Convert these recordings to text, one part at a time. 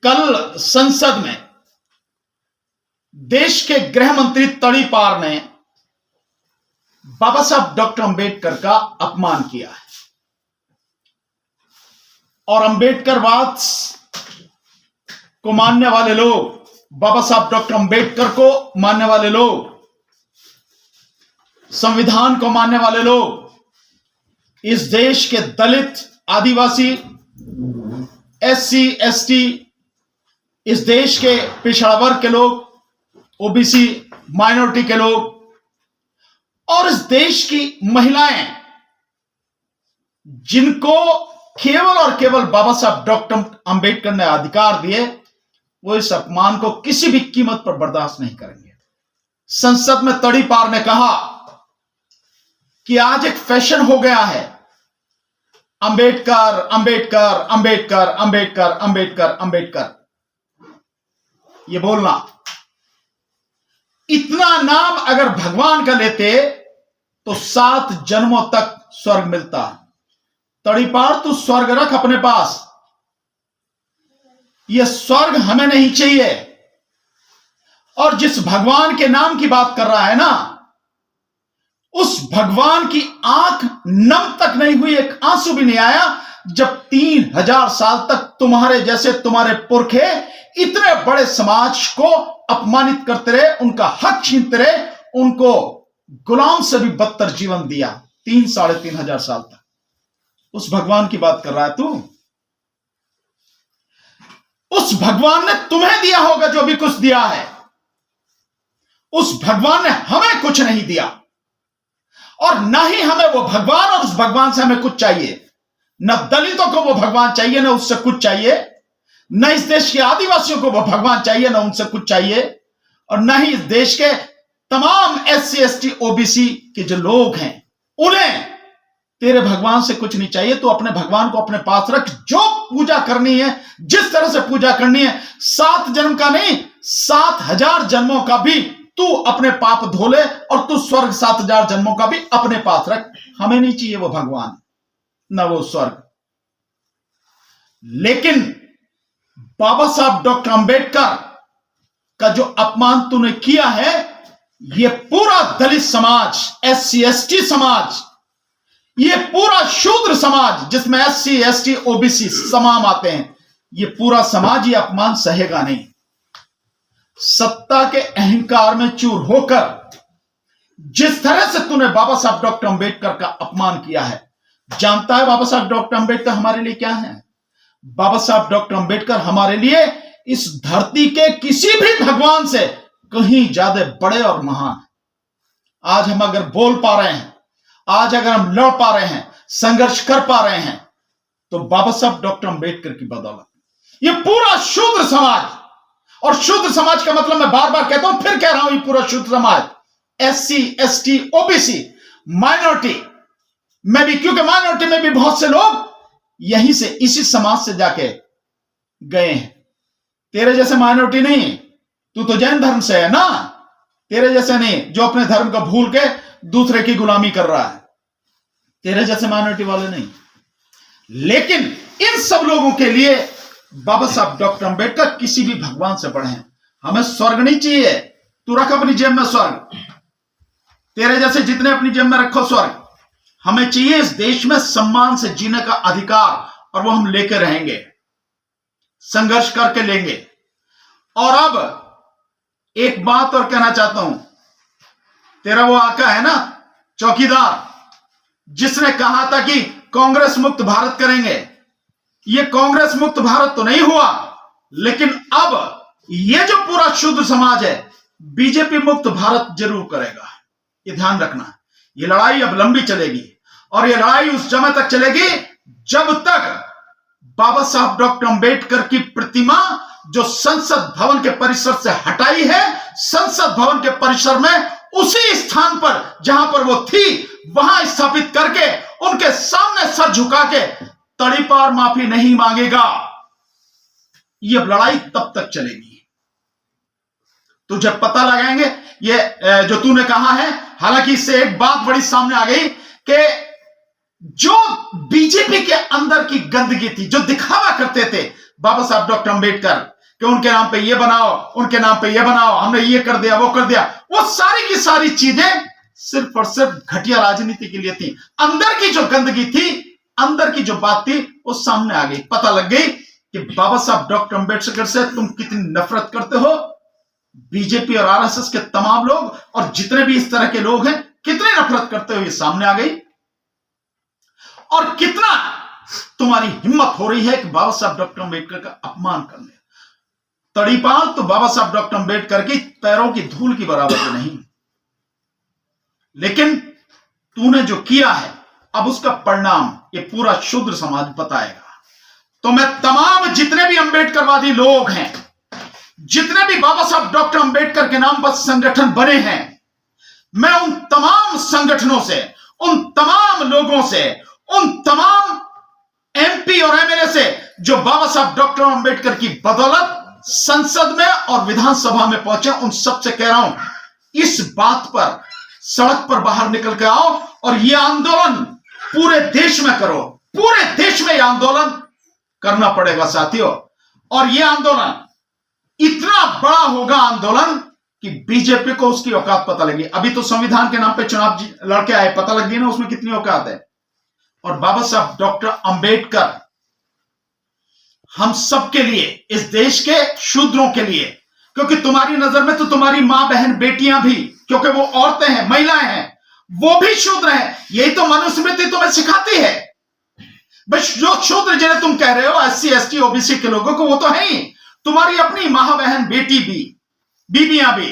कल संसद में देश के गृह मंत्री तड़ीपार ने बाबा साहब डॉक्टर अंबेडकर का अपमान किया है और अंबेडकरवाद को मानने वाले लोग, बाबा साहब डॉक्टर अंबेडकर को मानने वाले लोग, संविधान को मानने वाले लोग, इस देश के दलित, आदिवासी, एससी, एसटी, इस देश के पिछड़ा वर्ग के लोग, ओबीसी, माइनॉरिटी के लोग और इस देश की महिलाएं, जिनको केवल और केवल बाबा साहब डॉक्टर अंबेडकर ने अधिकार दिए, वो इस अपमान को किसी भी कीमत पर बर्दाश्त नहीं करेंगे। संसद में तड़ीपार ने कहा कि आज एक फैशन हो गया है अंबेडकर अंबेडकर अंबेडकर अंबेडकर अंबेडकर अंबेडकर, ये बोलना। इतना नाम अगर भगवान का लेते तो 7 जन्मों तक स्वर्ग मिलता। तड़ीपार तू स्वर्ग रख अपने पास, यह स्वर्ग हमें नहीं चाहिए। और जिस भगवान के नाम की बात कर रहा है ना, उस भगवान की आंख नम तक नहीं हुई, एक आंसू भी नहीं आया जब 3000 साल तक तुम्हारे जैसे तुम्हारे पुरखे इतने बड़े समाज को अपमानित करते रहे, उनका हक छीनते रहे, उनको गुलाम से भी बदतर जीवन दिया 3-3.5 साल तक। उस भगवान की बात कर रहा है तू? उस भगवान ने तुम्हें दिया होगा जो भी कुछ दिया है। उस भगवान ने हमें कुछ नहीं दिया और ना ही हमें वो भगवान और उस भगवान से हमें कुछ चाहिए। न दलितों को वो भगवान चाहिए, न उससे कुछ चाहिए, न इस देश के आदिवासियों को वो भगवान चाहिए, न उनसे कुछ चाहिए, और न ही इस देश के तमाम एससी, एसटी, ओबीसी के जो लोग हैं, उन्हें तेरे भगवान से कुछ नहीं चाहिए। तो अपने भगवान को अपने पास रख, जो पूजा करनी है, जिस तरह से पूजा करनी है, 7 जन्म का नहीं, 7000 जन्मों का भी तू अपने पाप धो ले और तू स्वर्ग 7000 जन्मों का भी अपने पास रख। हमें नहीं चाहिए वो भगवान, न वो स्वर्ग। लेकिन बाबा साहब डॉक्टर अंबेडकर का जो अपमान तूने किया है, ये पूरा दलित समाज, एससी, एसटी समाज, ये पूरा शूद्र समाज जिसमें एससी, एसटी, ओबीसी तमाम आते हैं, ये पूरा समाज ये अपमान सहेगा नहीं। सत्ता के अहंकार में चूर होकर जिस तरह से तूने बाबा साहब डॉक्टर अंबेडकर का अपमान किया है, जानता है बाबा साहब डॉक्टर अंबेडकर हमारे लिए क्या है? बाबा साहब डॉक्टर अंबेडकर हमारे लिए इस धरती के किसी भी भगवान से कहीं ज्यादा बड़े और महान। आज हम अगर बोल पा रहे हैं, आज अगर हम लड़ पा रहे हैं, संघर्ष कर पा रहे हैं, तो बाबा साहब डॉक्टर अंबेडकर की बदौलत। ये पूरा शूद्र समाज, और शूद्र समाज का मतलब मैं बार बार कहता हूं, फिर कह रहा हूं, ये पूरा शूद्र समाज, एससी, एसटी, ओबीसी, माइनॉरिटी में भी, क्योंकि माइनॉरिटी में भी बहुत से लोग यहीं से, इसी समाज से जाके गए हैं। तेरे जैसे माइनॉरिटी नहीं, तू तो जैन धर्म से है ना, तेरे जैसे नहीं जो अपने धर्म को भूल के दूसरे की गुलामी कर रहा है, तेरे जैसे माइनॉरिटी वाले नहीं। लेकिन इन सब लोगों के लिए बाबा साहब डॉक्टर अंबेडकर किसी भी भगवान से बड़े हैं। हमें स्वर्ग नहीं चाहिए, तू रख अपनी जेब में स्वर्ग, तेरे जैसे जितने अपनी जेब में रखो स्वर्ग। हमें चाहिए इस देश में सम्मान से जीने का अधिकार, और वो हम लेकर रहेंगे, संघर्ष करके लेंगे। और अब एक बात और कहना चाहता हूं, तेरा वो आका है ना चौकीदार, जिसने कहा था कि कांग्रेस मुक्त भारत करेंगे, ये कांग्रेस मुक्त भारत तो नहीं हुआ, लेकिन अब ये जो पूरा शुद्ध समाज है, बीजेपी मुक्त भारत जरूर करेगा। ये ध्यान रखना, ये लड़ाई अब लंबी चलेगी, और ये लड़ाई उस समय तक चलेगी जब तक बाबा साहब डॉक्टर अंबेडकर की प्रतिमा जो संसद भवन के परिसर से हटाई है, संसद भवन के परिसर में उसी स्थान पर जहां पर वो थी वहां स्थापित करके उनके सामने सर झुका के तड़ीपार माफी नहीं मांगेगा। ये लड़ाई तब तक चलेगी। तुझे पता लगाएंगे ये जो तूने कहा है। हालांकि इससे एक बात बड़ी सामने आ गई कि जो बीजेपी के अंदर की गंदगी थी, जो दिखावा करते थे बाबा साहब डॉक्टर अंबेडकर, कि उनके नाम पे ये बनाओ, उनके नाम पे ये बनाओ, हमने ये कर दिया, वो कर दिया। वो सारी की सारी चीजें सिर्फ और सिर्फ घटिया राजनीति के लिए थी। अंदर की जो गंदगी थी, अंदर की जो बात थी, वो सामने आ गई। पता लग गई कि बाबा साहब डॉक्टर अंबेडकर से तुम कितनी नफरत करते हो। बीजेपी और आरएसएस के तमाम लोग और जितने भी इस तरह के लोग हैं, कितनी नफरत करते हो, ये सामने आ गई। और कितना तुम्हारी हिम्मत हो रही है कि बाबा साहब डॉक्टर अंबेडकर का अपमान करने। तड़ीपार तो बाबा साहब डॉक्टर अंबेडकर की पैरों की धूल की बराबर तो नहीं, लेकिन तूने जो किया है, अब उसका परिणाम ये पूरा शूद्र समाज बताएगा। तो मैं तमाम जितने भी अंबेडकरवादी लोग हैं, जितने भी बाबा साहब डॉक्टर अंबेडकर के नाम पर संगठन बने हैं, मैं उन तमाम संगठनों से, उन तमाम लोगों से, उन तमाम एमपी और एमएलए से जो बाबा साहब डॉक्टर अंबेडकर की बदौलत संसद में और विधानसभा में पहुंचे, उन सबसे कह रहा हूं, इस बात पर सड़क पर बाहर निकल के आओ और यह आंदोलन पूरे देश में करो। पूरे देश में यह आंदोलन करना पड़ेगा साथियों। और यह आंदोलन इतना बड़ा होगा आंदोलन कि बीजेपी को उसकी औकात पता लगी। अभी तो संविधान के नाम पे चुनाव लड़के आए, पता लग गई ना उसमें कितनी औकात है। और बाबा साहब डॉक्टर अंबेडकर हम सबके लिए, इस देश के शूद्रों के लिए, क्योंकि तुम्हारी नजर में तो तुम्हारी मां बहन बेटियां भी, क्योंकि वो औरतें हैं, महिलाएं हैं, वो भी शूद्र हैं। यही तो मनुस्मृति तुम्हें सिखाती है। बस जो शूद्र जिन्हें तुम कह रहे हो, एससी एसटी ओबीसी के लोगों को, वो तो है ही। तुम्हारी अपनी मां बहन बेटी भी, बीबियां भी,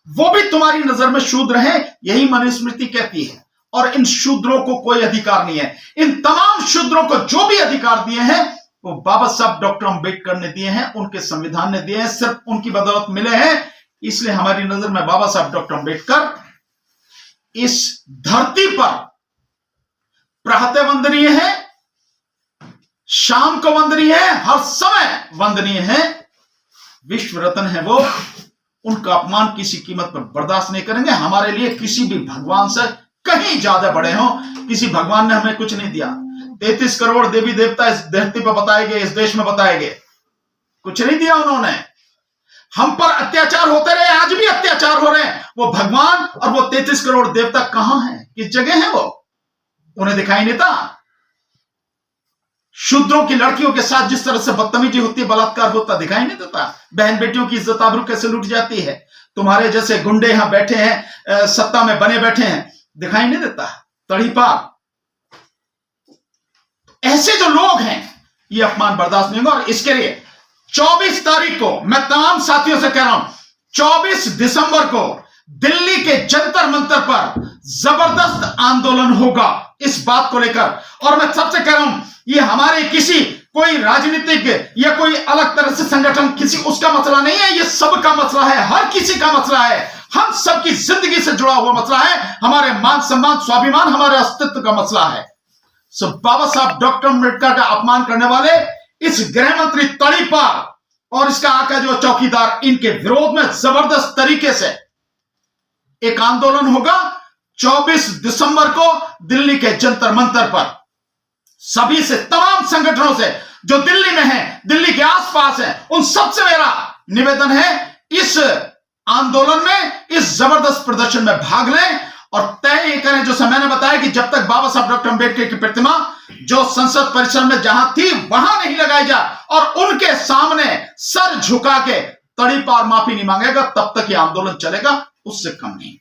वो भी तुम्हारी नजर में शूद्र हैं। यही मनुस्मृति कहती है। और इन शूद्रों को कोई अधिकार नहीं है। इन तमाम शूद्रों को जो भी अधिकार दिए हैं, वो बाबा साहब डॉक्टर अंबेडकर ने दिए हैं, उनके संविधान ने दिए हैं, सिर्फ उनकी बदौलत मिले हैं। इसलिए हमारी नजर में बाबा साहब डॉक्टर अंबेडकर इस धरती पर प्रातः वंदनीय है, शाम को वंदनीय है, हर समय वंदनीय है, विश्व रत्न है वो। उनका अपमान किसी कीमत पर बर्दाश्त नहीं करेंगे। हमारे लिए किसी भी भगवान से कहीं ज्यादा बड़े हो, किसी भगवान ने हमें कुछ नहीं दिया। 33 करोड़ देवी देवता इस धरती पर बताए गए, इस देश में बताए गए, कुछ नहीं दिया उन्होंने। हम पर अत्याचार होते रहे, आज भी अत्याचार हो रहे हैं। वो भगवान और वो 33 करोड़ देवता कहां हैं, किस जगह हैं वो? उन्हें दिखाई नहीं देता। शूद्रों की लड़कियों के साथ जिस तरह से बदतमीजी होती है, बलात्कार होता, दिखाई नहीं देता। बहन बेटियों की इज्जत आबरू कैसे लूट जाती है। तुम्हारे जैसे गुंडे यहां बैठे हैं, सत्ता में बने बैठे हैं, दिखाई नहीं देता। तड़ीपार ऐसे जो लोग हैं, ये अपमान बर्दाश्त नहीं होगा। और इसके लिए 24 तारीख को मैं तमाम साथियों से कह रहा हूं, 24 दिसंबर को दिल्ली के जंतर मंतर पर जबरदस्त आंदोलन होगा इस बात को लेकर। और मैं सबसे कह रहा हूं, ये हमारे किसी कोई राजनीतिक या कोई अलग तरह से संगठन, किसी उसका मसला नहीं है। ये सबका मसला है, हर किसी का मसला है, हम सबकी जिंदगी से जुड़ा हुआ मसला है। हमारे मान सम्मान, स्वाभिमान, हमारे अस्तित्व का मसला है। सो बाबा साहब डॉक्टर अंबेडकर का अपमान करने वाले इस गृह मंत्री तड़ीपार और इसका आका जो चौकीदार, इनके विरोध में जबरदस्त तरीके से एक आंदोलन होगा 24 दिसंबर को दिल्ली के जंतर मंतर पर। सभी से, तमाम संगठनों से जो दिल्ली में हैं, दिल्ली के आसपास हैं, उन सबसे मेरा निवेदन है, इस आंदोलन में, इस जबरदस्त प्रदर्शन में भाग लें और तय करें, जो मैंने बताया कि जब तक बाबा साहब डॉक्टर अंबेडकर की प्रतिमा जो संसद परिसर में जहां थी वहां नहीं लगाई जा और उनके सामने सर झुका के तड़ीपार माफी नहीं मांगेगा, तब तक ये आंदोलन चलेगा, उससे कम नहीं।